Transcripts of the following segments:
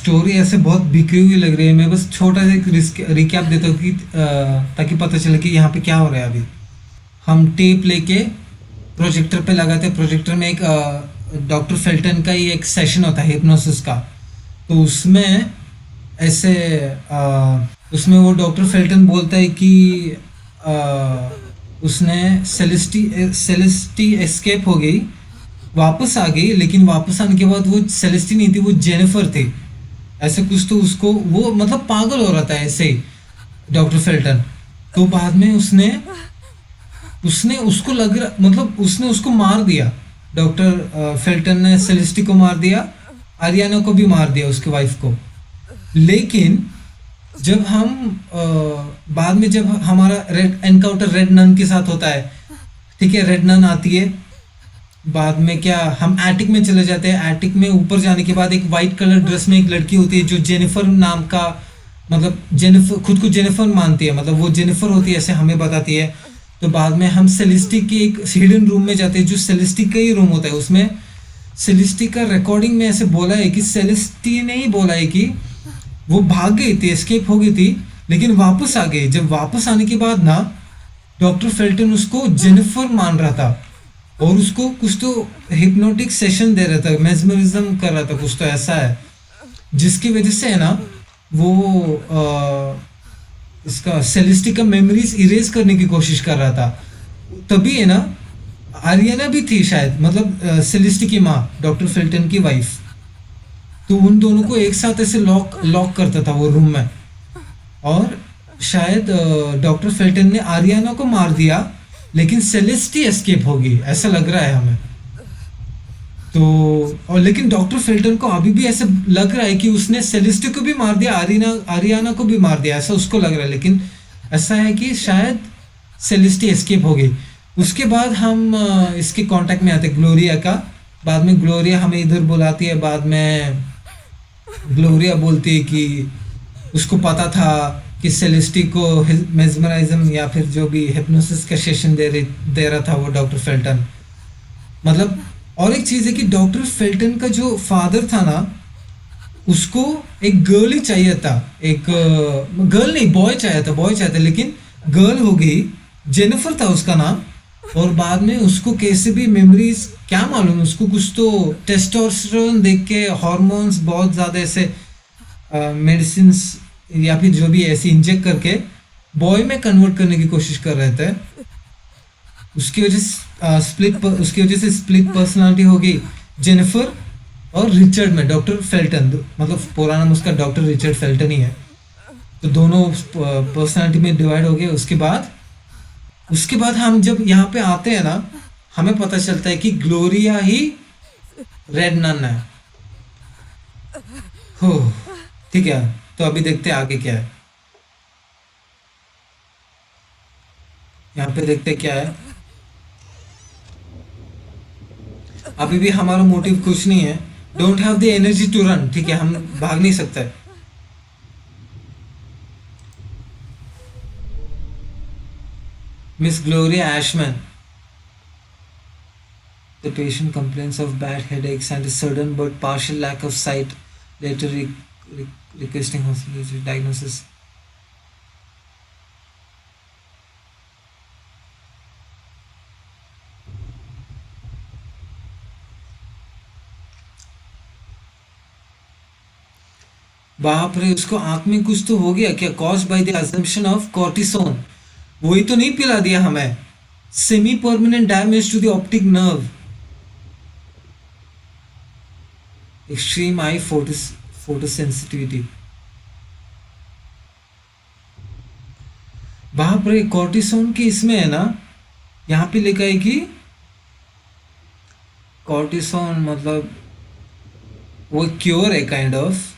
Story ऐसे बहुत बिखरी हुई लग रही है। मैं बस छोटा सा एक रिकैप देता हूँ कि ताकि पता चले कि यहाँ पे क्या हो रहा है अभी। हम टेप लेके प्रोजेक्टर पे लगाते हैं। प्रोजेक्टर में एक डॉक्टर फेल्टन का ही एक सेशन होता है हिप्नोसिस का। तो उसमें ऐसे उसमें वो डॉक्टर फेल्टन बोलता है कि अ, उसने सेलेस्टी एस्केप हो गई, वापस आ गई, लेकिन वापस आने के बाद वो सेलेस्टी नहीं थी, वो जेनिफर थी। ऐसे कुछ तो उसको वो मतलब पागल हो रहा था ऐसे ही डॉक्टर फेल्टन। तो बाद में उसने उसने उसको लग रहा मतलब उसने उसको मार दिया। डॉक्टर फेल्टन ने सेलेस्टी को मार दिया, आरियाना को भी मार दिया, उसकी वाइफ को। लेकिन जब हम बाद में जब हमारा रेड एनकाउंटर रेड नन के साथ होता है, ठीक है, रेड नन आती है। बाद में क्या हम एटिक में चले जाते हैं। एटिक में ऊपर जाने के बाद एक वाइट कलर ड्रेस में एक लड़की होती है जो जेनिफर नाम का, मतलब जेनिफर खुद को जेनिफर मानती है, मतलब वो जेनिफर होती है ऐसे हमें बताती है। तो बाद में हम सेलिस्टी के एक हिडन रूम में जाते हैं जो सेलिस्टी का ही रूम होता है। उसमें सेलिस्टी का रिकॉर्डिंग में ऐसे बोला है कि सेलिस्टी ने ही बोला है कि वो भाग गई थी, एस्केप हो गई थी, लेकिन वापस आ गई। जब वापस आने के बाद ना डॉक्टर फेल्टन उसको जेनिफर मान रहा था और उसको कुछ तो हिप्नोटिक सेशन दे रहा था, मेस्मरिज्म कर रहा था, कुछ तो ऐसा है जिसकी वजह से है ना वो इसका सेलिस्टी का मेमोरीज इरेज करने की कोशिश कर रहा था। तभी है ना आरियाना भी थी शायद, मतलब सेलिस्टी की माँ डॉक्टर फेल्टन की वाइफ। तो उन दोनों को एक साथ ऐसे लॉक लॉक करता था वो रूम में। और शायद डॉक्टर फेल्टन ने आरियाना को मार दिया, लेकिन सेलेस्टी एस्केप होगी ऐसा लग रहा है हमें। तो और लेकिन डॉक्टर फेल्टन को अभी भी ऐसे लग रहा है कि उसने सेलेस्टी को भी मार दिया, आरियाना को भी मार दिया, ऐसा उसको लग रहा है। लेकिन ऐसा है कि शायद सेलेस्टी एस्केप हो गई। उसके बाद हम इसके कांटेक्ट में आते ग्लोरिया का। बाद में ग्लोरिया हमें इधर बुलाती है। बाद में ग्लोरिया बोलती है कि उसको पता था कि सेलेस्टी को मेस्मराइज्म या फिर जो भी हिप्नोसिस का सेशन दे रहा था वो डॉक्टर फेल्टन। मतलब और एक चीज है कि डॉक्टर फेल्टन का जो फादर था ना, उसको एक गर्ल ही चाहिए था, एक गर्ल नहीं, बॉय चाहिए था, बॉय चाहिए था, लेकिन गर्ल हो गई। जेनिफर था उसका नाम। और बाद में उसको कैसे भी मेमोरीज क्या मालूम, उसको कुछ तो टेस्टोस्टेरोन देख के हार्मोन्स बहुत ज्यादा ऐसे मेडिसिन या फिर जो भी ऐसे इंजेक्ट करके बॉय में कन्वर्ट करने की कोशिश कर रहे थे। उसकी वजह से स्प्लिट पर्सनालिटी हो गई जेनिफर और रिचर्ड में, डॉक्टर फेल्टन, मतलब पूरा नाम उसका डॉक्टर रिचर्ड फेल्टन ही है। तो दोनों पर्सनालिटी में डिवाइड हो गए। उसके बाद हम जब यहाँ पे आते हैं ना, हमें पता चलता है कि ग्लोरिया ही रेड नन है। हो, ठीक है। तो अभी देखते हैं आगे क्या है। यहाँ पे देखते हैं क्या है। अभी भी हमारा मोटिव कुछ नहीं है। Don't have the energy to run, ठीक है, हम भाग नहीं सकते। Miss Gloria Ashman, the patient complains of bad headaches and a sudden but partial lack of sight, later re- requesting hospital diagnosis. बाप रे, उसको आंख में कुछ तो हो गया क्या? Cause by the assumption of cortisone. वही तो नहीं पिला दिया हमें। Semi permanent damage to the optic nerve, extreme eye photosensitivity. बाप रे, कॉर्टिसोन की इसमें है ना, यहाँ पे लिखा है कि कॉर्टिसोन मतलब वो क्योर है काइंड ऑफ।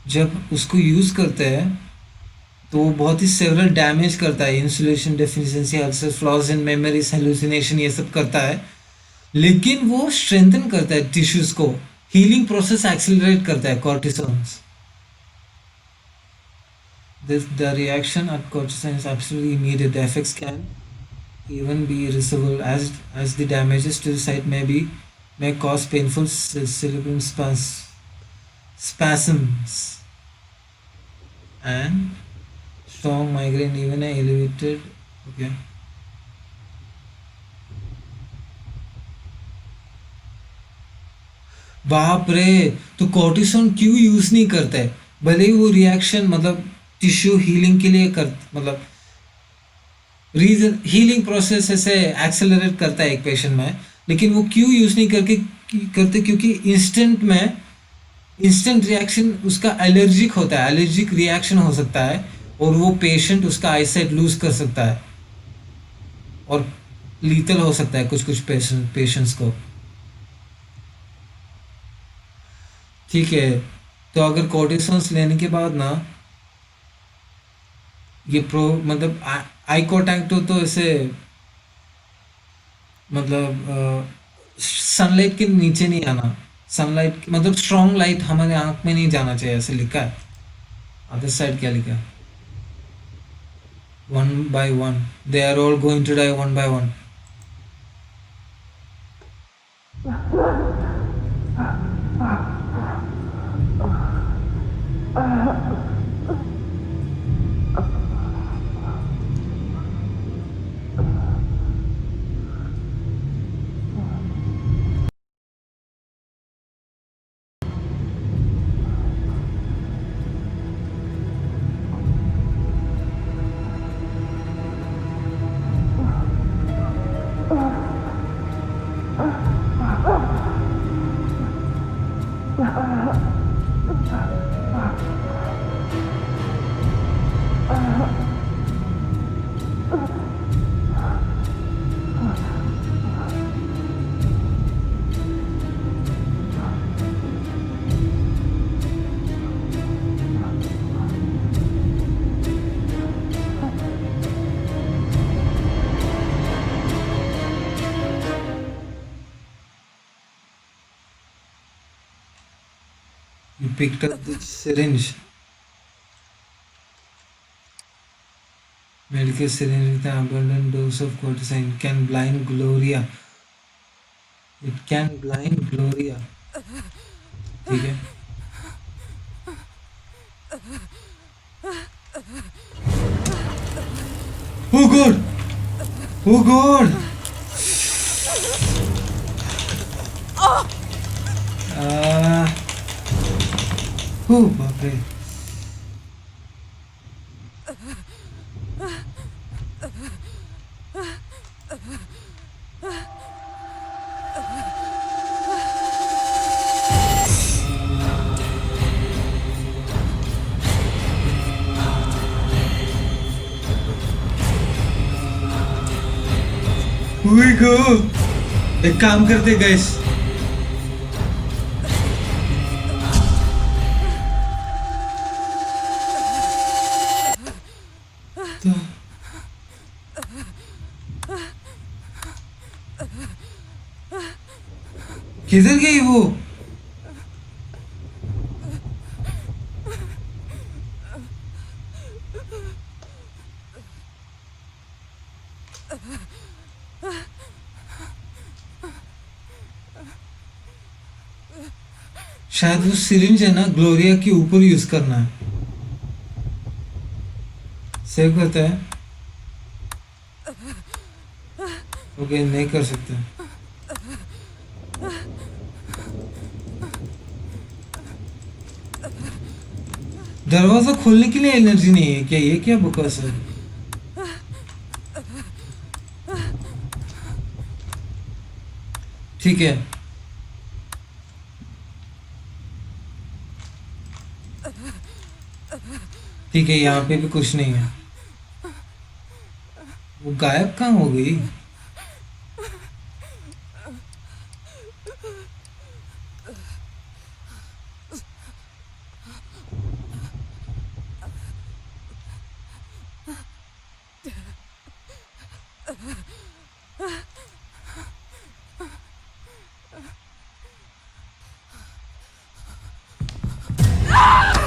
जब उसको यूज करते हैं तो वो बहुत ही सेवरल डैमेज करता है, insulation deficiency, ulcer, flaws in memories, hallucination, ये सब करता है। लेकिन वो स्ट्रेंथन करता है टिश्यूज को, हीलिंग प्रोसेस एक्सेलरेट करता है कॉर्टिसोन्स। The reaction at cortisone is absolutely immediate. The effects can even be irreversible as the damages to the site may cause painful cerebral spasms and strong migraine, even a elevated. Okay. बाप रे, तो cortisone क्यों use नहीं करते है? भले ही वो reaction मतलब टिश्यू हीलिंग के लिए कर मतलब रीजन हीलिंग प्रोसेस ऐसे एक्सेलरेट करता है एक पेशेंट में, लेकिन वो क्यों यूज नहीं करते? क्योंकि इंस्टेंट रिएक्शन उसका एलर्जिक होता है, एलर्जिक रिएक्शन हो सकता है और वो पेशेंट उसका आईसाइट लूज कर सकता है और लीथल हो सकता है कुछ कुछ पेशेंट्स को। ठीक है, तो अगर कॉर्टिसोन्स लेने के बाद ना ये प्रो मतलब आई कॉन्टैक्ट हो तो ऐसे मतलब सनलाइट के नीचे नहीं आना, सनलाइट मतलब स्ट्रॉन्ग लाइट हमारे आंख में नहीं जाना चाहिए, ऐसे लिखा है। अदर साइड क्या लिखा है? One by one they are all going to die one by one. You picked up the syringe. Medical syringe with an abundant dose of cortisone can blind Gloria. It can blind Gloria. ठीक है? Oh God! Oh God! Oh बाप रे! We go! एक काम करते guys, तो किधर गई वो? शायद वो सिरिंज है ना, ग्लोरिया के ऊपर यूज करना है। सेव करता है? ओके, नहीं कर सकते। दरवाजा खोलने के लिए एनर्जी नहीं है क्या? ये क्या बकवास है? ठीक है, ठीक है, यहाँ पे भी कुछ नहीं है। वो गायब कहाँ हो गई?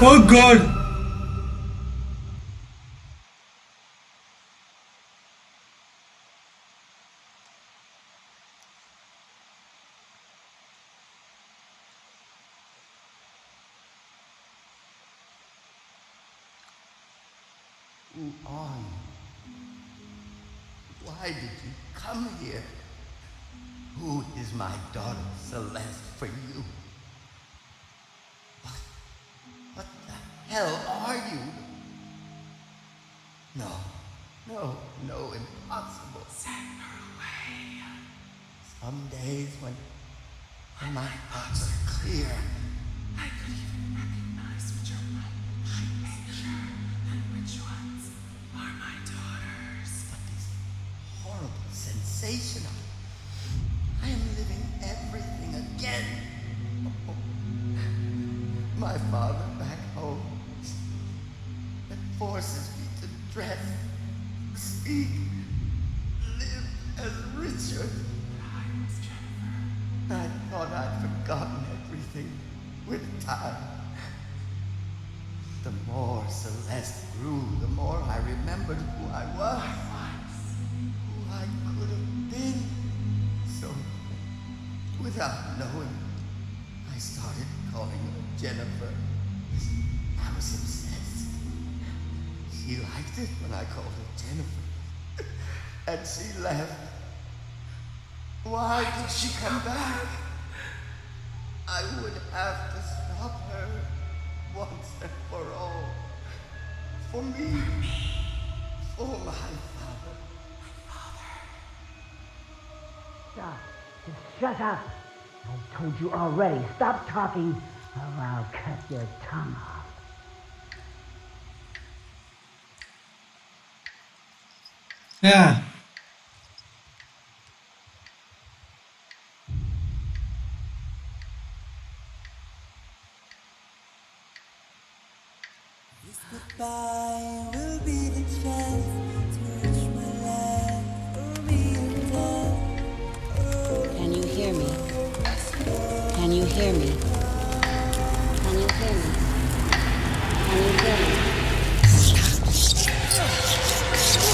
Oh God! Who are you? Why did you come here? Who is my daughter Celeste for you? What the hell are you? No, impossible. Send her away. Some days when my thoughts are clear, I could even recognize which are my nature and which ones are my daughters. but this horrible sensation of I am living everything again. Oh, my father back home that forces me to dress, speak, live as Richard. I was Jennifer. I thought I'd forgotten everything with time. The more Celeste grew, the more I remembered who I was, who I could have been. So, without knowing, I started calling her Jennifer. I was obsessed. She liked it when I called her Jennifer. And she left. Why did she come back? I would have to stop her once and for all. For me. For my father. Stop. Just shut up. I told you already. Stop talking or I'll cut your tongue off. Yeah. Goodbye will be the chance to reach my life for me and love. Can you hear me? Can you hear me? Can you hear me? Can you hear me?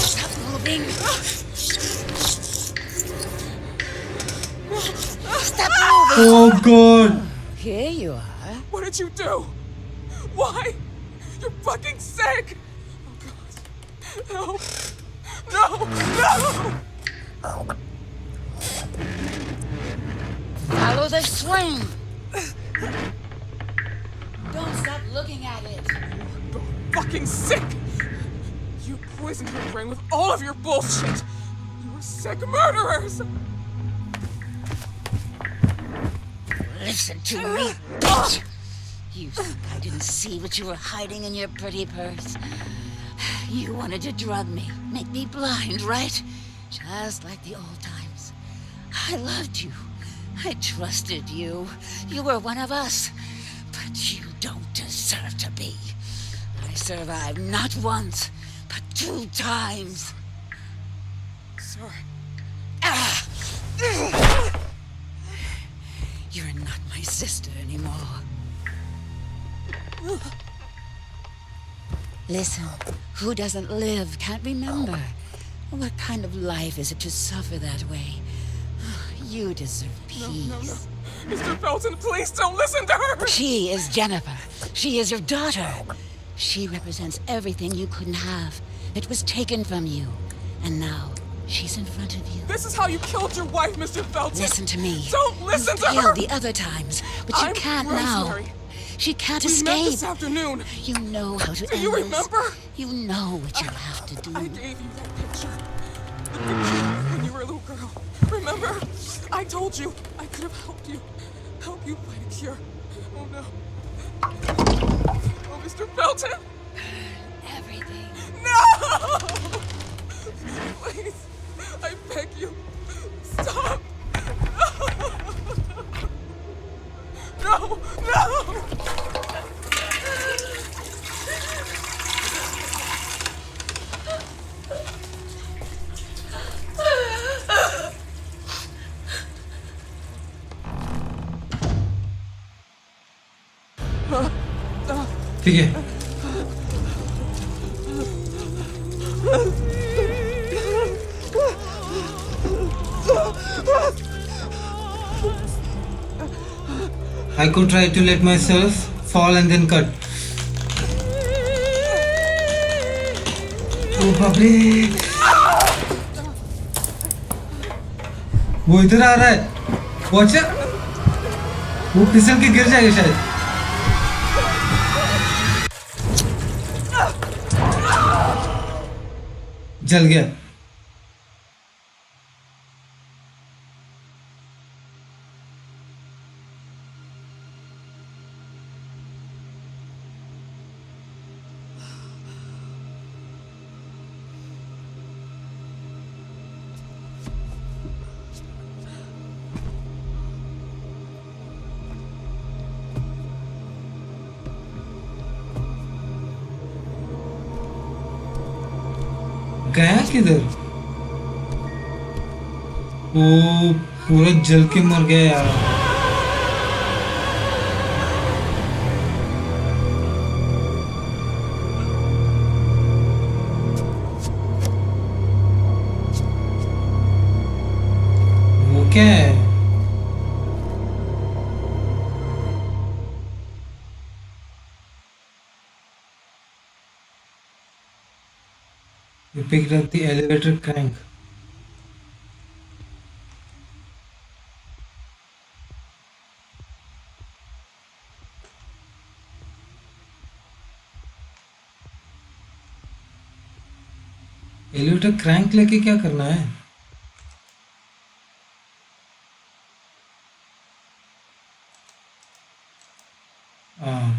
Stop moving! Stop moving! Oh God. Here you are. What did you do? Why? You're fucking sick! Oh God. No! Follow the swing! Don't stop looking at it. You're fucking sick! You poisoned your brain with all of your bullshit! You were sick murderers! Listen to me, bitch! You think I didn't see what you were hiding in your pretty purse? You wanted to drug me, make me blind, right? Just like the old times. I loved you. I trusted you. You were one of us. But you don't deserve to be. I survived not once, but 2 times. Sorry. Ah! You're not my sister anymore. Listen, who doesn't live can't remember. What kind of life is it to suffer that way? You deserve peace. No. Mr. Felton, please don't listen to her! She is Jennifer. She is your daughter. She represents everything you couldn't have. It was taken from you. And now, she's in front of you. This is how you killed your wife, Mr. Felton! Listen to me. Don't listen you to her! failed the other times, but you I'm can't Rosemary. now. She can't We met escape. this afternoon. You know how to Do end you this. remember? You know what you have to do. I gave you that picture. The picture when you were a little girl. Remember? I told you I could have helped you. Help you fight a cure. Oh no. Oh, Mr. Felton! Everything. No! Please, I beg you. Stop! No! No! ठीक है. I could try to let myself fall and then cut. ओ बाप रे, वो इधर आ रहा है। Watch, वो फिसल के गिर जाएगा शायद। जल गया। गया किधर? वो पूरा जल के मर गया यार। वो क्या है? You picked up the elevator crank. Elevator crank लेके क्या करना है?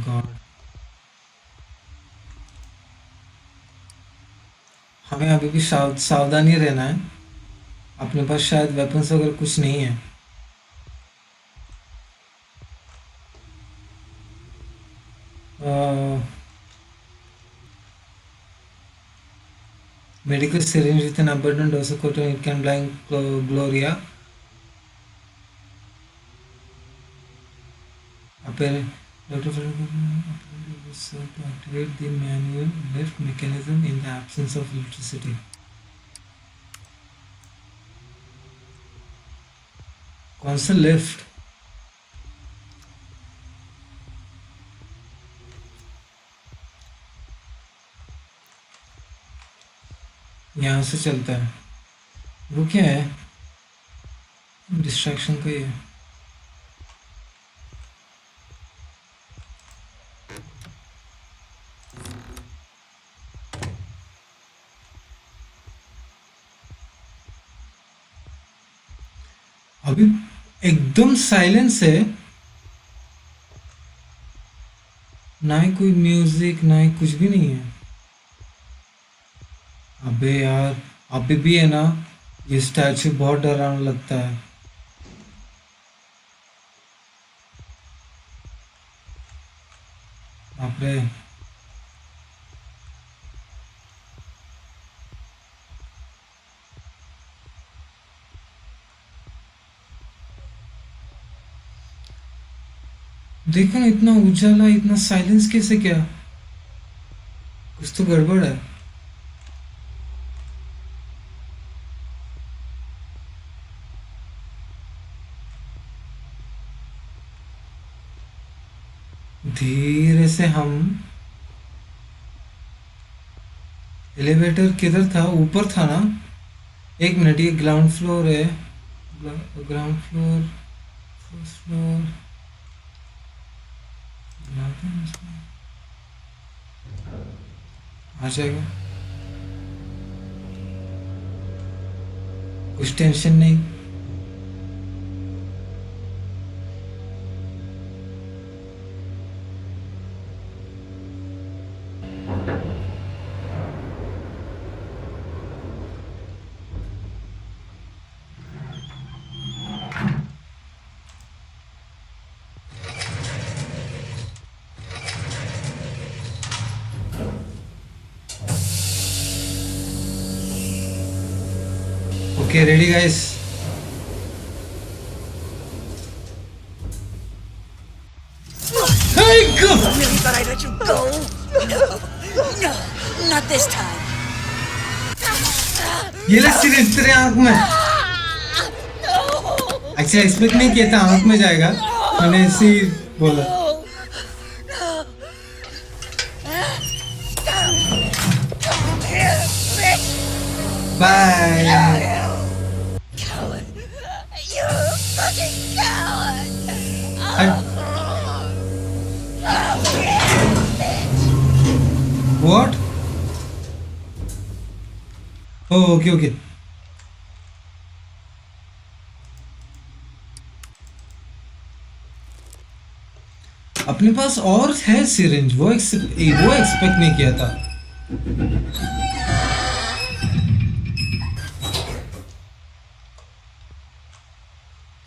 गॉड, हमें अभी भी सावधानी रहना है। अपने पास शायद वेपन्स वगैरह कुछ नहीं है। Medical syringe with an abundant dose of cocaine, it can blind Gloria. Dr. to activate the manual lift mechanism in the absence of electricity. कौन सा लिफ्ट? यहाँ से चलता है। वो क्या है? डिस्ट्रैक्शन का ही है। अभी एकदम साइलेंस है, ना ही कोई म्यूजिक, ना ही कुछ भी नहीं है। अबे यार, अभी भी है ना, ये स्टैचू बहुत डरावना लगता है। बाप रे, देखो ना, इतना उजाला, इतना साइलेंस कैसे? क्या कुछ तो गड़बड़ है। धीरे से हम, एलिवेटर किधर था? ऊपर था ना? एक मिनट, ये ग्राउंड फ्लोर है। ग्राउंड फ्लोर, फर्स्ट फ्लोर, आ जाएगा, कुछ टेंशन नहीं। Okay, ready guys? Hey, go! Really thought I'd let you go? No, not this time. ये ले सिरिंज तेरे आंख में। अच्छा, एक्सपेक्ट नहीं किया था आंख में जाएगा, मैंने ऐसे ही बोला। Come here, bye. Coward. You're a fucking coward. What? Okay okay. अपने पास और है सिरिंज, वो एक्सपेक्ट नहीं किया था।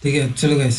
ठीक है चलो गाइस।